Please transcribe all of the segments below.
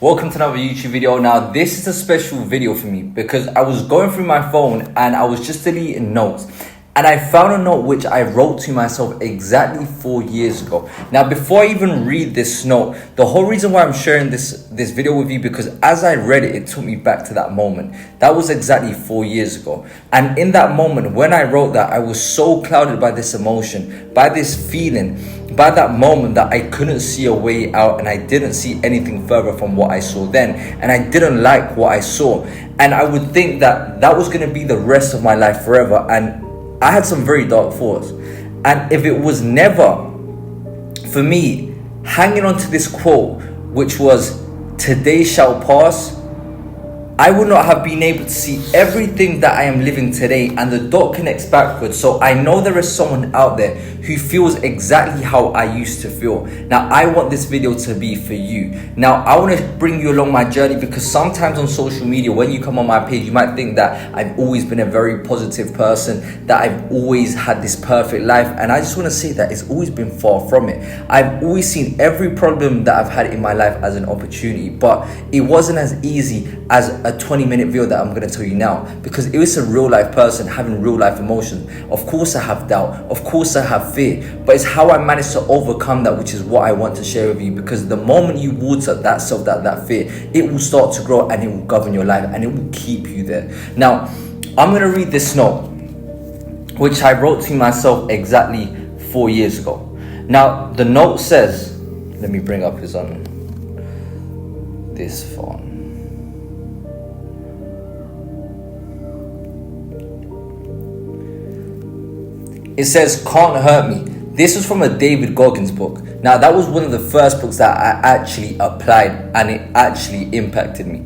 Welcome to another YouTube video. Now, this is a special video for me because I was going through my phone and I was just deleting notes. And I found a note which I wrote to myself exactly 4 years ago. Now, before I even read this note, the whole reason why I'm sharing this video with you, because as I read it, it took me back to that moment. That was exactly 4 years ago. And in that moment, when I wrote that, I was so clouded by this emotion, by this feeling, by that moment that I couldn't see a way out and I didn't see anything further from what I saw then. And I didn't like what I saw. And I would think that that was going to be the rest of my life forever. And I had some very dark thoughts. And if it was never for me hanging on to this quote, which was, "Today shall pass," I would not have been able to see everything that I am living today, and the dot connects backwards. So I know there is someone out there who feels exactly how I used to feel. Now, I want this video to be for you. Now, I want to bring you along my journey because sometimes on social media, when you come on my page, you might think that I've always been a very positive person, that I've always had this perfect life. And I just want to say that it's always been far from it. I've always seen every problem that I've had in my life as an opportunity, but it wasn't as easy as a 20-minute video that I'm going to tell you now, because it was a real life person having real life emotions. Of course I have doubt, of course I have fear, but it's how I managed to overcome that, which is what I want to share with you. Because the moment you water that self-doubt, that fear, it will start to grow and it will govern your life and it will keep you there. Now, I'm going to read this note which I wrote to myself exactly 4 years ago. Now, the note says, let me bring up this on this phone. It says, "Can't hurt me." This was from a David Goggins book. Now, that was one of the first books that I actually applied and it actually impacted me.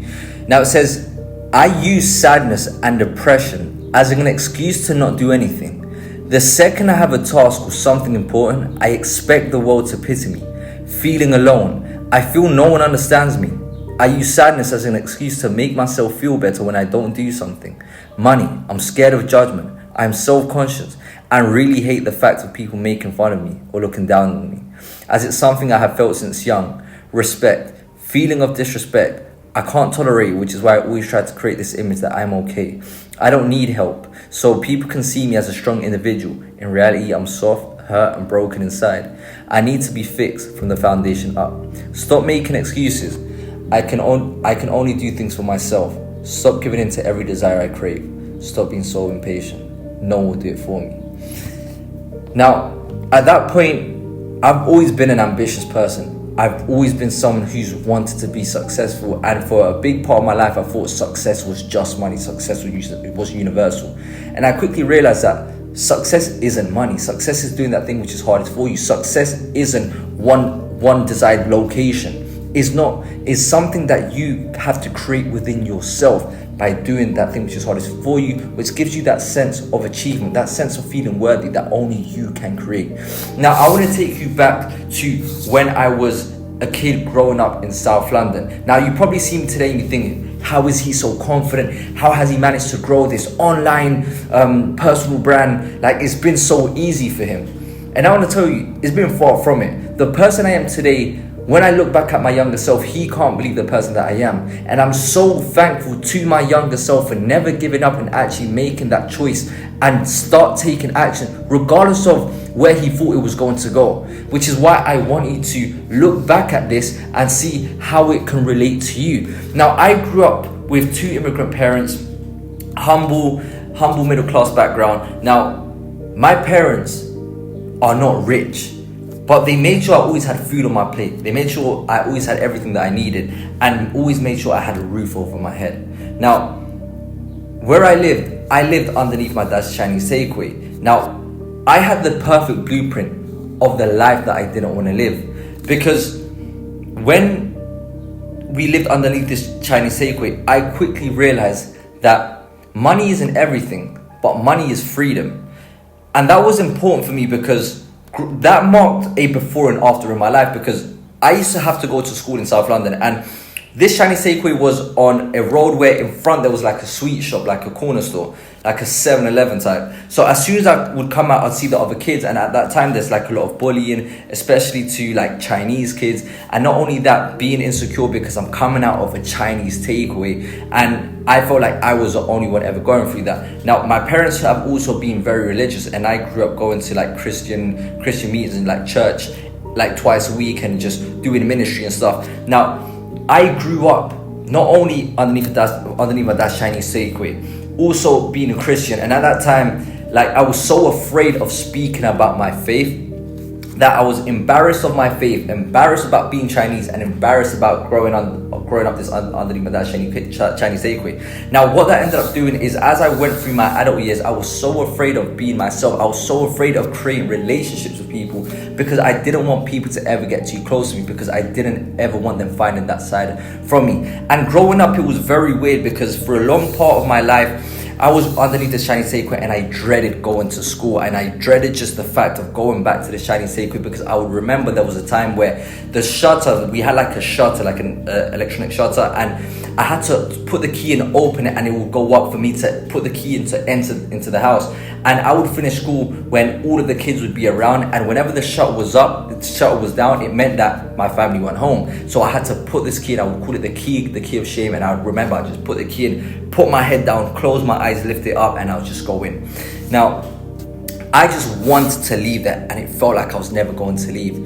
Now, it says, "I use sadness and depression as an excuse to not do anything. The second I have a task or something important, I expect the world to pity me. Feeling alone, I feel no one understands me. I use sadness as an excuse to make myself feel better when I don't do something. Money, I'm scared of judgment. I'm self-conscious and really hate the fact of people making fun of me or looking down on me, as it's something I have felt since young. Respect, feeling of disrespect, I can't tolerate, which is why I always try to create this image that I'm okay. I don't need help, so people can see me as a strong individual. In reality, I'm soft, hurt and broken inside. I need to be fixed from the foundation up. Stop making excuses. I can only do things for myself. Stop giving in to every desire I crave. Stop being so impatient. No one will do it for me." Now, at that point, I've always been an ambitious person. I've always been someone who's wanted to be successful. And for a big part of my life, I thought success was just money. Success was universal. And I quickly realized that success isn't money. Success is doing that thing which is hardest for you. Success isn't one desired location. It's something that you have to create within yourself by doing that thing which is hardest for you, which gives you that sense of achievement, that sense of feeling worthy that only you can create. Now, I want to take you back to when I was a kid growing up in South London. Now, you probably see me today and you're thinking, how is he so confident? How has he managed to grow this online personal brand? Like, it's been so easy for him. And I want to tell you, it's been far from it. The person I am today, when I look back at my younger self, he can't believe the person that I am. And I'm so thankful to my younger self for never giving up and actually making that choice and start taking action, regardless of where he thought it was going to go. Which is why I want you to look back at this and see how it can relate to you. Now, I grew up with two immigrant parents, humble middle class background. Now, my parents are not rich, but they made sure I always had food on my plate. They made sure I always had everything that I needed and always made sure I had a roof over my head. Now, where I lived underneath my dad's Chinese takeaway. Now, I had the perfect blueprint of the life that I didn't want to live. Because when we lived underneath this Chinese takeaway, I quickly realized that money isn't everything, but money is freedom. And that was important for me because that marked a before and after in my life, because I used to have to go to school in South London, and This Chinese takeaway was on a road where in front there was like a sweet shop, like a corner store, like a 7-Eleven type. So as soon as I would come out, I'd see the other kids, and at that time there's like a lot of bullying, especially to like Chinese kids. And not only that, being insecure because I'm coming out of a Chinese takeaway, and I felt like I was the only one ever going through that. Now my parents have also been very religious, and I grew up going to like Christian meetings and like church like twice a week and just doing ministry and stuff. Now I grew up not only underneath my dad's Chinese takeaway, also being a Christian. And at that time, like, I was so afraid of speaking about my faith that I was embarrassed of my faith, embarrassed about being Chinese, and embarrassed about growing up this underneath my dad's Chinese takeaway. Now what that ended up doing is, as I went through my adult years, I was so afraid of being myself. I was so afraid of creating relationships with people because I didn't want people to ever get too close to me, because I didn't ever want them finding that side from me. And growing up, it was very weird because for a long part of my life I was underneath the Chinese takeaway, and I dreaded going to school, and I dreaded just the fact of going back to the Chinese takeaway, because I would remember there was a time where the shutter, we had like a shutter, like an electronic shutter, and I had to put the key and open it, and it would go up for me to put the key in to enter into the house. And I would finish school when all of the kids would be around, and whenever the shutter was up, the shutter was down, it meant that my family went home. So I had to put this key in. I would call it the key of shame, and I would remember, I just put the key in, put my head down, close my eyes, lift it up, and I would just go in. Now, I just wanted to leave that, and it felt like I was never going to leave.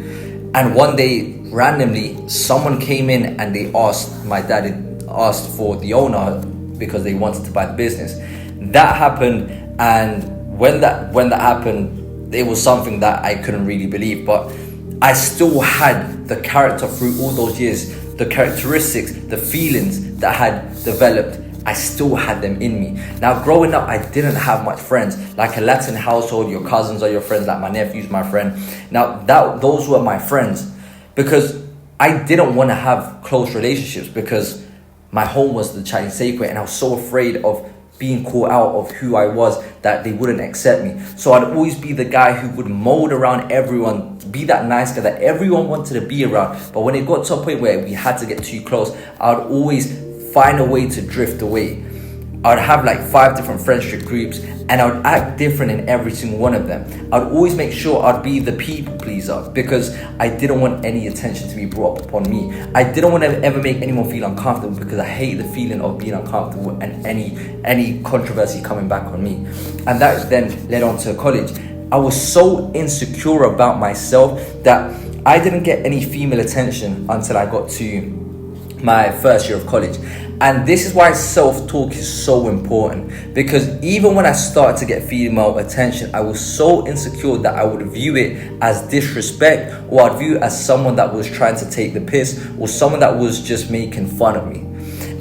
And one day, randomly, someone came in and they asked, my dad had asked for the owner because they wanted to buy the business. That happened, and when that happened, it was something that I couldn't really believe, but I still had the character through all those years, the characteristics, the feelings that had developed. I still had them in me. Now, growing up, I didn't have much friends. Like a Latin household, your cousins are your friends, like my nephew's my friend. Now, those were my friends because I didn't want to have close relationships because my home was the Chinese takeaway, and I was so afraid of being caught out of who I was that they wouldn't accept me. So I'd always be the guy who would mold around everyone, be that nice guy that everyone wanted to be around. But when it got to a point where we had to get too close, I would always find a way to drift away. I would have like 5 different friendship groups, and I would act different in every single one of them. I would always make sure I'd be the people pleaser because I didn't want any attention to be brought upon me. I didn't want to ever make anyone feel uncomfortable because I hate the feeling of being uncomfortable and any controversy coming back on me. And that then led on to college. I was so insecure about myself that I didn't get any female attention until I got to my first year of college. And this is why self-talk is so important, because even when I started to get female attention, I was so insecure that I would view it as disrespect, or I'd view it as someone that was trying to take the piss, or someone that was just making fun of me.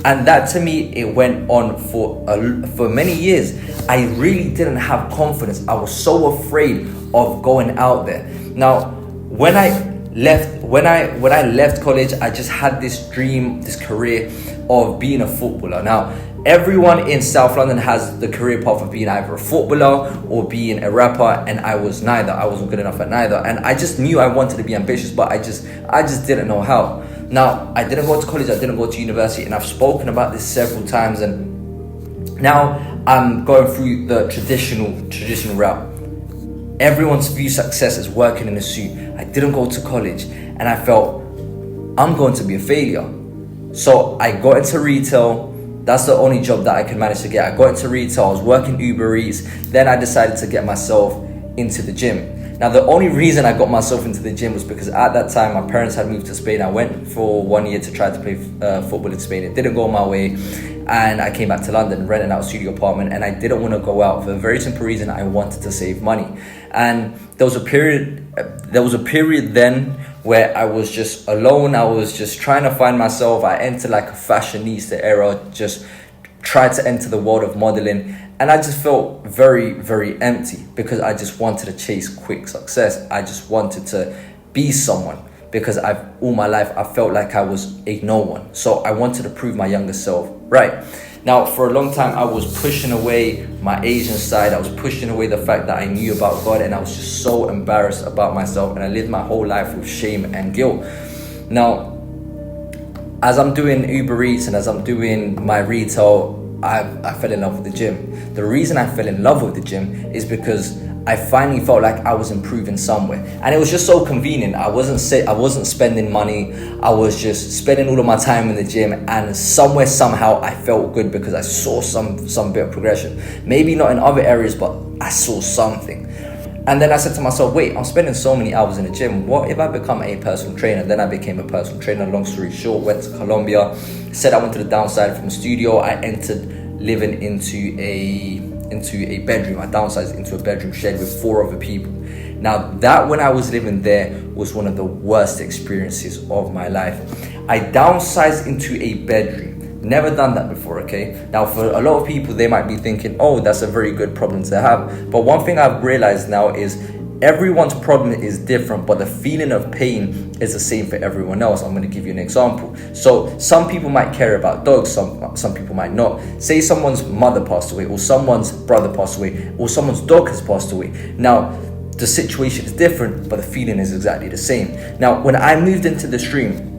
And that, to me, it went on for many years. I really didn't have confidence. I was so afraid of going out there. Now, when I left college, I just had this dream, this career of being a footballer. Now, everyone in South London has the career path of being either a footballer or being a rapper, and I was neither. I wasn't good enough at neither, and I just knew I wanted to be ambitious, but I just didn't know how. Now, I didn't go to college, I didn't go to university, and I've spoken about this several times, and now I'm going through the traditional route. Everyone's view success is working in a suit. I didn't go to college, and I felt I'm going to be a failure. So I got into retail. That's the only job that I could manage to get. I got into retail. I was working Uber Eats. Then I decided to get myself into the gym. Now, the only reason I got myself into the gym was because at that time my parents had moved to Spain. I went for 1 year to try to play football in Spain. It didn't go my way, and I came back to London, rented out a studio apartment, and I didn't want to go out for a very simple reason. I wanted to save money. And there was a period then where I was just alone. I was just trying to find myself. I entered like a fashionista era, just tried to enter the world of modeling, and I just felt very, very empty because I just wanted to chase quick success. I just wanted to be someone because all my life I felt like I was a no one. So I wanted to prove my younger self right. Now, for a long time, I was pushing away my Asian side. I was pushing away the fact that I knew about God, and I was just so embarrassed about myself, and I lived my whole life with shame and guilt. Now, as I'm doing Uber Eats and as I'm doing my retail, I fell in love with the gym. The reason I fell in love with the gym is because I finally felt like I was improving somewhere, and it was just so convenient. I wasn't spending money. I was just spending all of my time in the gym, and somehow I felt good because I saw some bit of progression. Maybe not in other areas, but I saw something. And then I said to myself, wait, I'm spending so many hours in the gym. What if I become a personal trainer? Then I became a personal trainer. Long story short, went to Colombia, said I wanted to downsize from the studio. I entered living into a bedroom. I downsized into a bedroom shed with 4 other people. Now that, when I was living there, was one of the worst experiences of my life. I downsized into a bedroom. Never done that before, okay? Now, for a lot of people, they might be thinking, oh, that's a very good problem to have. But one thing I've realized now is everyone's problem is different, but the feeling of pain is the same for everyone else. I'm going to give you an example. So some people might care about dogs, some people might not. Say someone's mother passed away, or someone's brother passed away, or someone's dog has passed away. Now, the situation is different, but the feeling is exactly the same. Now, when I moved into the stream,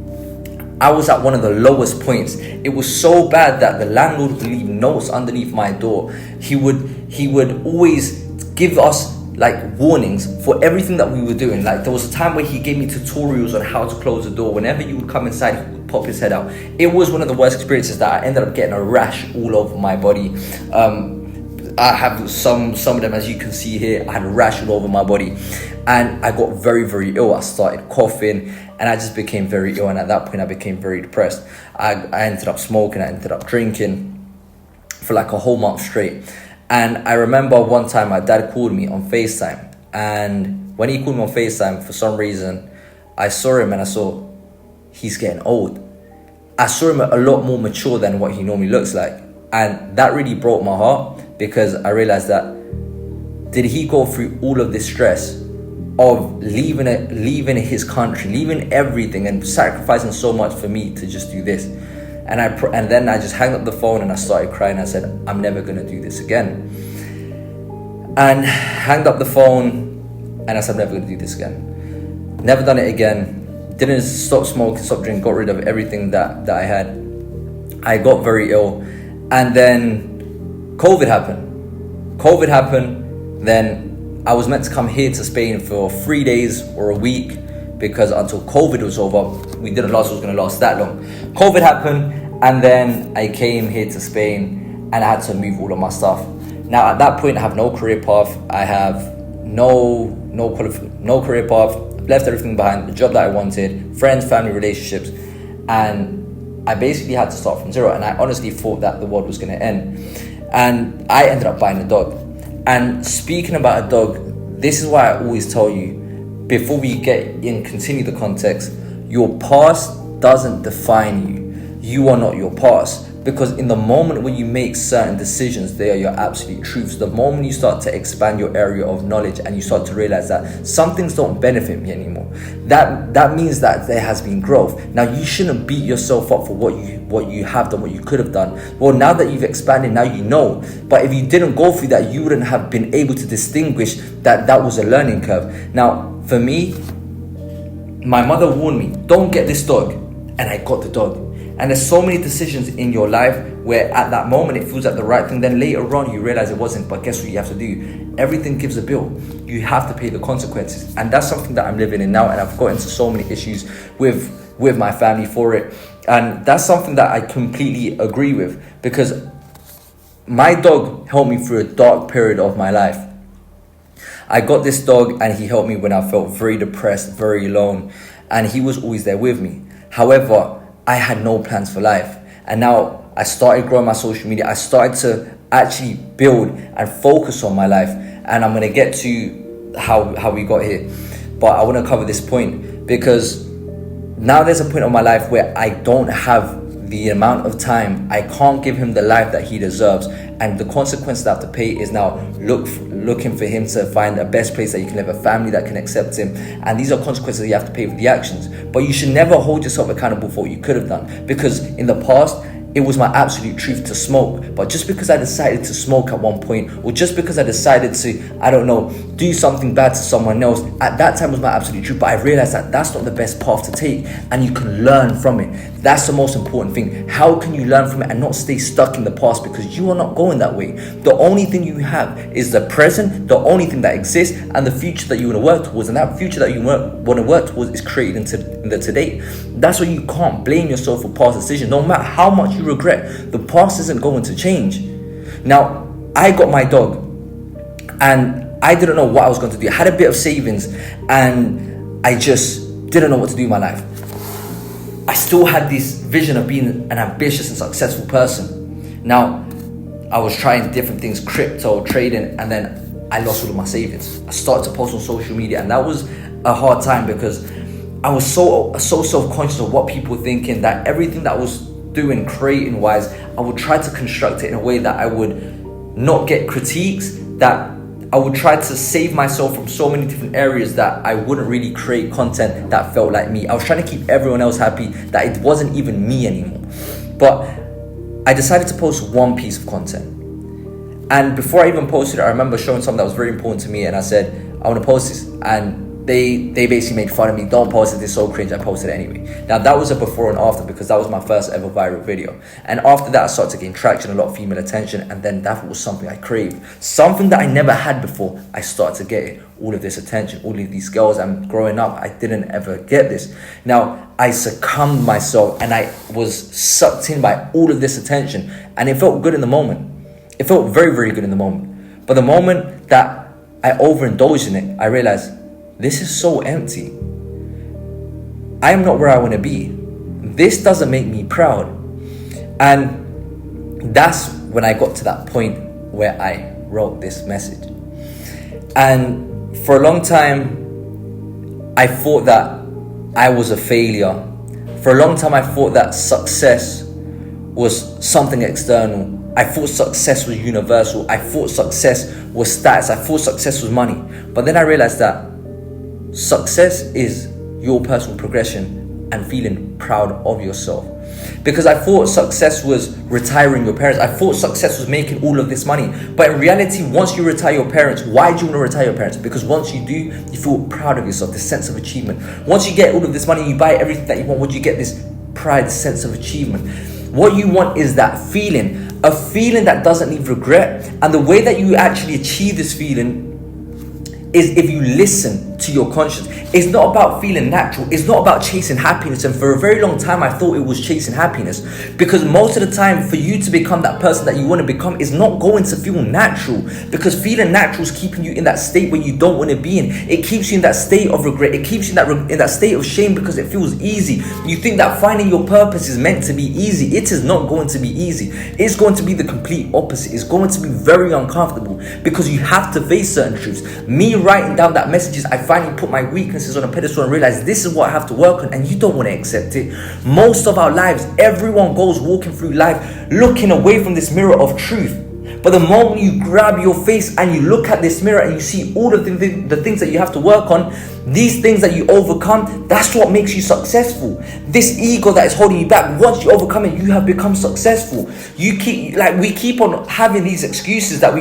I was at one of the lowest points. It was so bad that the landlord would leave notes underneath my door. He would always give us like warnings for everything that we were doing. Like, there was a time where he gave me tutorials on how to close the door. Whenever you would come inside, he would pop his head out. It was one of the worst experiences that I ended up getting a rash all over my body. I have some of them, as you can see here. I had a rash all over my body, and I got very, very ill. I started coughing, and I just became very ill. And at that point, I became very depressed. I ended up smoking. I ended up drinking for like a whole month straight. And I remember one time my dad called me on FaceTime, and when he called me on FaceTime, for some reason, I saw him and I saw he's getting old. I saw him a lot more mature than what he normally looks like, and that really broke my heart, because I realized that, did he go through all of this stress of leaving his country, leaving everything, and sacrificing so much for me to just do this? And then I just hung up the phone and I started crying. I said, I'm never gonna do this again. And hanged up the phone and I said, I'm never gonna do this again. Never done it again. Didn't stop smoking, stop drinking, got rid of everything that I had. I got very ill, and then COVID happened. Then I was meant to come here to Spain for 3 days or a week, because until COVID was over, we didn't last, it was going to last that long. COVID happened, and then I came here to Spain, and I had to move all of my stuff. Now at that point, I have no career path. I have no career path. Left everything behind, the job that I wanted, friends, family, relationships, and I basically had to start from zero. And I honestly thought that the world was going to end. And I ended up buying a dog. And speaking about a dog, this is why I always tell you, before we continue the context, your past doesn't define you. You are not your past. Because in the moment when you make certain decisions, they are your absolute truths. The moment you start to expand your area of knowledge and you start to realize that some things don't benefit me anymore, that means that there has been growth. Now, you shouldn't beat yourself up for what you have done, what you could have done. Well, now that you've expanded, now you know. But if you didn't go through that, you wouldn't have been able to distinguish that was a learning curve. Now, for me, my mother warned me, don't get this dog. And I got the dog. And there's so many decisions in your life where at that moment it feels like the right thing. Then later on you realize it wasn't. But guess what you have to do? Everything gives a bill. You have to pay the consequences. And that's something that I'm living in now. And I've got into so many issues with my family for it. And that's something that I completely agree with. Because my dog helped me through a dark period of my life. I got this dog and he helped me when I felt very depressed, very alone. And he was always there with me. However, I had no plans for life. And now I started growing my social media. I started to actually build and focus on my life. And I'm going to get to how we got here. But I want to cover this point because now there's a point in my life where I don't have the amount of time. I can't give him the life that he deserves. And the consequence that I have to pay is now looking for him to find a best place that he can live, a family that can accept him. And these are consequences that you have to pay for the actions. But you should never hold yourself accountable for what you could have done. Because in the past, it was my absolute truth to smoke. But just because I decided to smoke at one point, or just because I decided to, I don't know, do something bad to someone else, at that time was my absolute truth. But I realized that that's not the best path to take, and you can learn from it. That's the most important thing. How can you learn from it and not stay stuck in the past, because you are not going that way. The only thing you have is the present, the only thing that exists, and the future that you want to work towards. And that future that you want to work towards is created in the today. That's why you can't blame yourself for past decisions. No matter how much you regret, the past isn't going to change. Now, I got my dog, and I didn't know what I was going to do. I had a bit of savings, and I just didn't know what to do in my life. I still had this vision of being an ambitious and successful person. Now, I was trying different things, crypto, trading, and then I lost all of my savings. I started to post on social media, and that was a hard time because I was so self-conscious of what people were thinking, that everything that I was doing creating wise, I would try to construct it in a way that I would not get critiques, that I would try to save myself from so many different areas that I wouldn't really create content that felt like me. I was trying to keep everyone else happy, that it wasn't even me anymore. But I decided to post one piece of content. And before I even posted it, I remember showing something that was very important to me, and I said, I want to post this. And they basically made fun of me. Don't post it, it's so cringe. I posted it anyway. Now, that was a before and after, because that was my first ever viral video. And after that, I started to gain traction, a lot of female attention, and then that was something I craved. Something that I never had before. I started to get it. All of this attention, all of these girls. And growing up, I didn't ever get this. Now, I succumbed myself, and I was sucked in by all of this attention. And it felt good in the moment. It felt very, very good in the moment. But the moment that I overindulged in it, I realized, this is so empty. I am not where I want to be. This doesn't make me proud. And that's when I got to that point where I wrote this message. And for a long time, I thought that I was a failure. For a long time, I thought that success was something external. I thought success was universal. I thought success was status. I thought success was money. But then I realized that success is your personal progression and feeling proud of yourself. Because I thought success was retiring your parents. I thought success was making all of this money. But in reality, once you retire your parents, why do you want to retire your parents? Because once you do, you feel proud of yourself, this sense of achievement. Once you get all of this money, you buy everything that you want, would you get this pride, this sense of achievement? What you want is that feeling, a feeling that doesn't leave regret. And the way that you actually achieve this feeling is if you listen to your conscience. It's not about feeling natural. It's not about chasing happiness. And for a very long time, I thought it was chasing happiness, because most of the time, for you to become that person that you want to become is not going to feel natural, because feeling natural is keeping you in that state where you don't want to be in. It keeps you in that state of regret. It keeps you in that state of shame, because it feels easy. You think that finding your purpose is meant to be easy. It is not going to be easy. It's going to be the complete opposite. It's going to be very uncomfortable, because you have to face certain truths. Me writing down that messages, I finally put my weaknesses on a pedestal and realize this is what I have to work on, and you don't want to accept it. Most of our lives, everyone goes walking through life looking away from this mirror of truth. But the moment you grab your face and you look at this mirror and you see all of the things that you have to work on, these things that you overcome, that's what makes you successful. This ego that is holding you back, once you overcome it, you have become successful. We keep on having these excuses that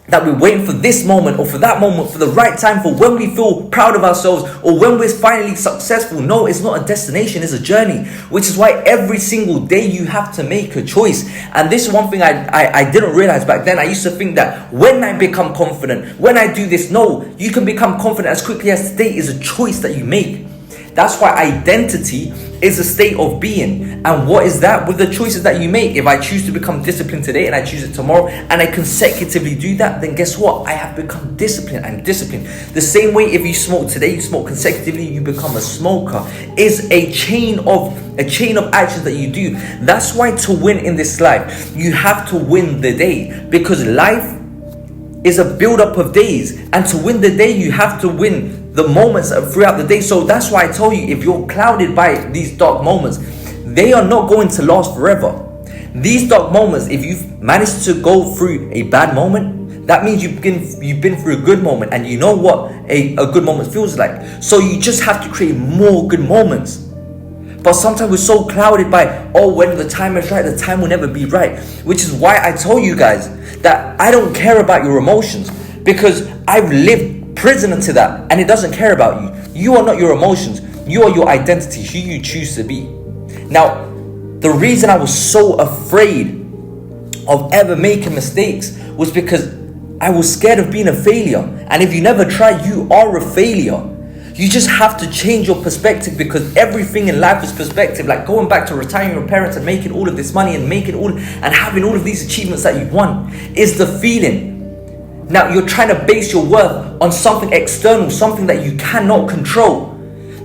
that we're waiting for this moment or for that moment, for the right time, for when we feel proud of ourselves or when we're finally successful. No, it's not a destination, it's a journey, which is why every single day you have to make a choice. And this is one thing I didn't realize back then. I used to think that when I become confident, when I do this, no, you can become confident as quickly as today is a choice that you make. That's why identity is a state of being. And what is that? With the choices that you make. If I choose to become disciplined today and I choose it tomorrow and I consecutively do that, then guess what? I have become disciplined and disciplined. The same way if you smoke today, you smoke consecutively, you become a smoker. It's a chain of actions that you do. That's why to win in this life, you have to win the day, because life is a build-up of days, and to win the day, you have to win the moments throughout the day. So that's why I tell you, if you're clouded by these dark moments, they are not going to last forever. These dark moments, if you've managed to go through a bad moment, that means you've been through a good moment, and you know what a good moment feels like. So you just have to create more good moments. But sometimes we're so clouded by, oh, when the time is right, the time will never be right. Which is why I told you guys that I don't care about your emotions, because I've lived prisoner to that, and it doesn't care about you. You are not your emotions. You are your identity, who you choose to be. Now, the reason I was so afraid of ever making mistakes was because I was scared of being a failure. And if you never try, you are a failure. You just have to change your perspective, because everything in life is perspective. Like going back to retiring your parents and making all of this money and having all of these achievements that you want is the feeling. Now you're trying to base your worth on something external, something that you cannot control.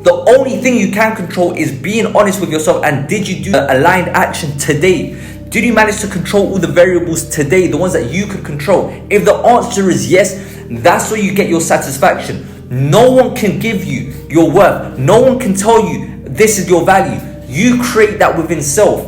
The only thing you can control is being honest with yourself. And did you do aligned action today? Did you manage to control all the variables today, the ones that you could control? If the answer is yes, that's where you get your satisfaction. No one can give you your worth. No one can tell you this is your value. You create that within self.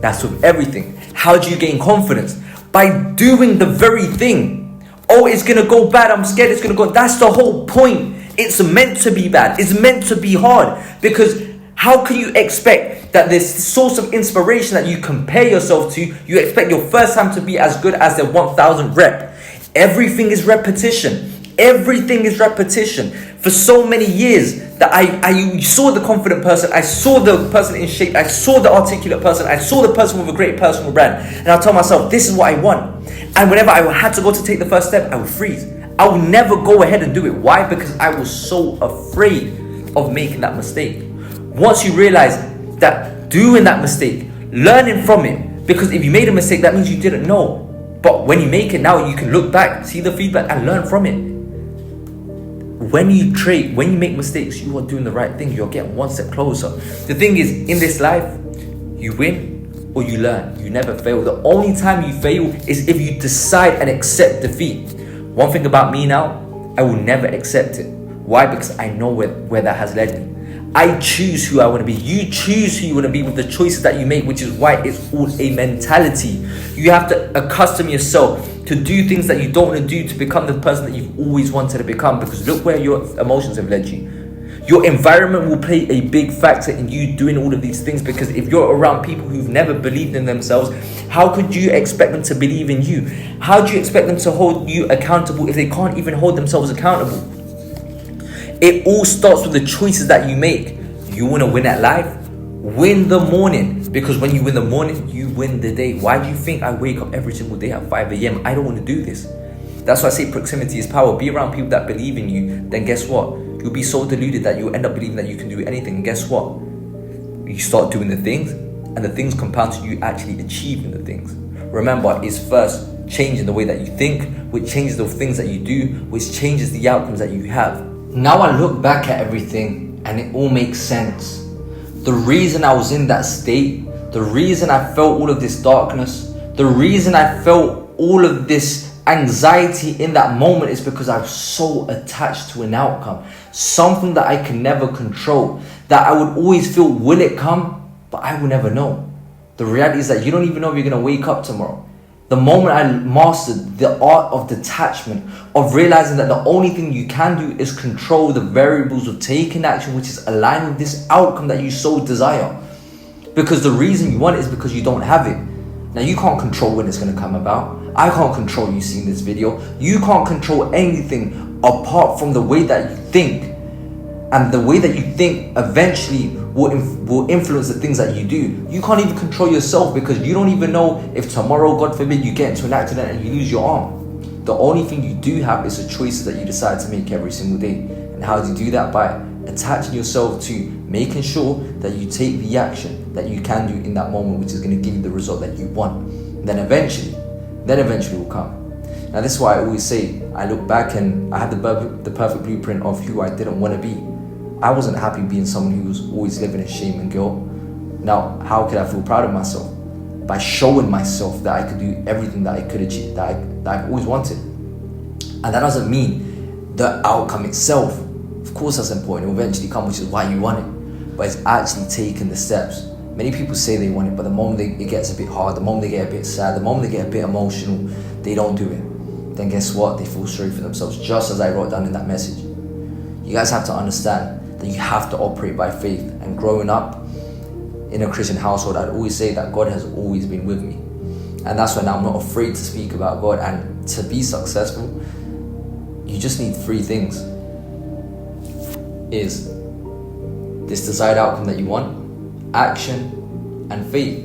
That's with everything. How do you gain confidence? By doing the very thing. Oh, it's going to go bad. I'm scared it's going to go. That's the whole point. It's meant to be bad. It's meant to be hard. Because how can you expect that this source of inspiration that you compare yourself to, you expect your first time to be as good as their 1000 rep? Everything is repetition. Everything is repetition. For so many years that I saw the confident person, I saw the person in shape, I saw the articulate person, I saw the person with a great personal brand. And I told myself, this is what I want. And whenever I had to go to take the first step, I would freeze. I would never go ahead and do it. Why? Because I was so afraid of making that mistake. Once you realize that doing that mistake, learning from it, because if you made a mistake, that means you didn't know. But when you make it now, you can look back, see the feedback, and learn from it. When you make mistakes, you are doing the right thing. You're getting one step closer. The thing is, in this life, you win or you learn. You never fail. The only time you fail is if you decide and accept defeat. One thing about me now, I will never accept it. Why? Because I know where that has led me. I choose who I want to be. You choose who you want to be with the choices that you make, which is why it's all a mentality. You have to accustom yourself to do things that you don't want to do to become the person that you've always wanted to become, because look where your emotions have led you. Your environment will play a big factor in you doing all of these things, because if you're around people who've never believed in themselves, how could you expect them to believe in you? How do you expect them to hold you accountable if they can't even hold themselves accountable? It all starts with the choices that you make. You want to win at life? Win the morning. Because when you win the morning, you win the day. Why do you think I wake up every single day at 5 a.m.? I don't want to do this. That's why I say proximity is power. Be around people that believe in you. Then guess what? You'll be so deluded that you'll end up believing that you can do anything. And guess what? You start doing the things, and the things compound to you actually achieving the things. Remember, it's first changing the way that you think, which changes the things that you do, which changes the outcomes that you have. Now I look back at everything and it all makes sense. The reason I was in that state, the reason I felt all of this darkness, the reason I felt all of this anxiety in that moment is because I was so attached to an outcome, something that I can never control, that I would always feel, will it come? But I will never know. The reality is that you don't even know if you're going to wake up tomorrow. The moment I mastered the art of detachment, of realizing that the only thing you can do is control the variables of taking action, which is aligned with this outcome that you so desire. Because the reason you want it is because you don't have it. Now you can't control when it's going to come about. I can't control you seeing this video. You can't control anything apart from the way that you think. And the way that you think eventually will influence the things that you do. You can't even control yourself, because you don't even know if tomorrow, God forbid, you get into an accident and you lose your arm. The only thing you do have is the choices that you decide to make every single day. And how do you do that? By attaching yourself to making sure that you take the action that you can do in that moment, which is going to give you the result that you want. Then eventually will come. Now this is why I always say, I look back and I had the perfect blueprint of who I didn't want to be. I wasn't happy being someone who was always living in shame and guilt. Now, how could I feel proud of myself? By showing myself that I could do everything that I could achieve, that I've always wanted. And that doesn't mean the outcome itself. Of course that's important. It will eventually come, which is why you want it. But it's actually taking the steps. Many people say they want it, but the moment it gets a bit hard, the moment they get a bit sad, the moment they get a bit emotional, they don't do it. Then guess what? They feel sorry for themselves, just as I wrote down in that message. You guys have to understand that you have to operate by faith. And growing up, in a Christian household, I'd always say that God has always been with me. And that's why now I'm not afraid to speak about God. And to be successful, you just need 3 things. Is this desired outcome that you want, action, and faith.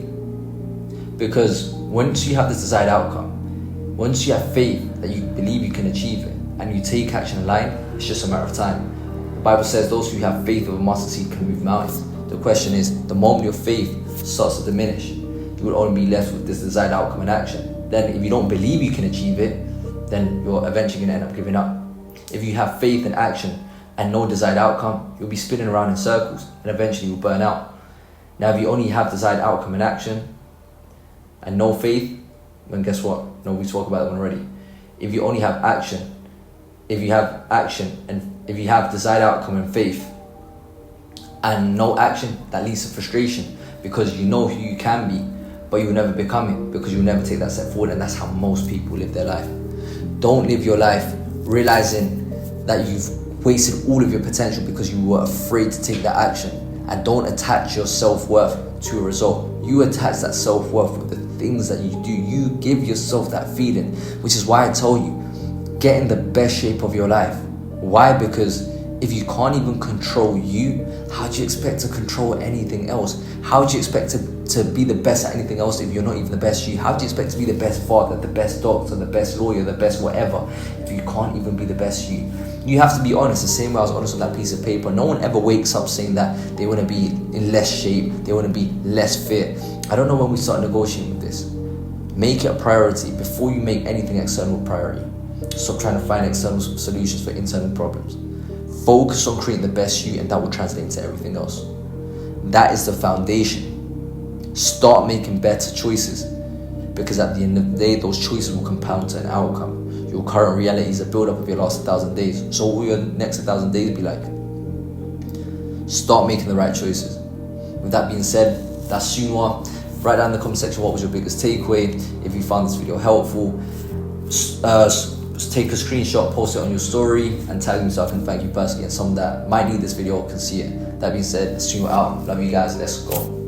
Because once you have this desired outcome, once you have faith that you believe you can achieve it, and you take action in line, it's just a matter of time. The Bible says those who have faith of a mustard seed can move mountains. The question is, the moment your faith starts to diminish, you will only be left with this desired outcome and action. Then if you don't believe you can achieve it, then you're eventually going to end up giving up. If you have faith and action and no desired outcome, you'll be spinning around in circles and eventually you'll burn out. Now if you only have desired outcome and action and no faith, then guess what? No, we talked about that one already. If you only have action, if you have desired outcome and faith and no action, that leads to frustration, because you know who you can be, but you will never become it, because you will never take that step forward. And that's how most people live their life. Don't live your life realizing that you've wasted all of your potential because you were afraid to take that action. And don't attach your self-worth to a result. You attach that self-worth with the things that you do. You give yourself that feeling, which is why I tell you, get in the best shape of your life. Why? Because if you can't even control you, how do you expect to control anything else? How do you expect to be the best at anything else if you're not even the best you? How do you expect to be the best father, the best doctor, the best lawyer, the best whatever, if you can't even be the best you? You have to be honest, the same way I was honest on that piece of paper. No one ever wakes up saying that they want to be in less shape, they want to be less fit. I don't know when we start negotiating with this. Make it a priority before you make anything external a priority. Stop trying to find external solutions for internal problems. Focus on creating the best you, and that will translate into everything else. That is the foundation. Start making better choices, because at the end of the day, those choices will compound to an outcome. Your current reality is a build-up of your last 1,000 days. So what will your next 1,000 days be like? Start making the right choices. With that being said, that's Sunwa. Write down in the comment section what was your biggest takeaway. If you found this video helpful, take a screenshot, post it on your story, and tag me so I can thank you personally, and someone that might need this video can see it. That being said, Sunwa out. Love you guys. Let's go.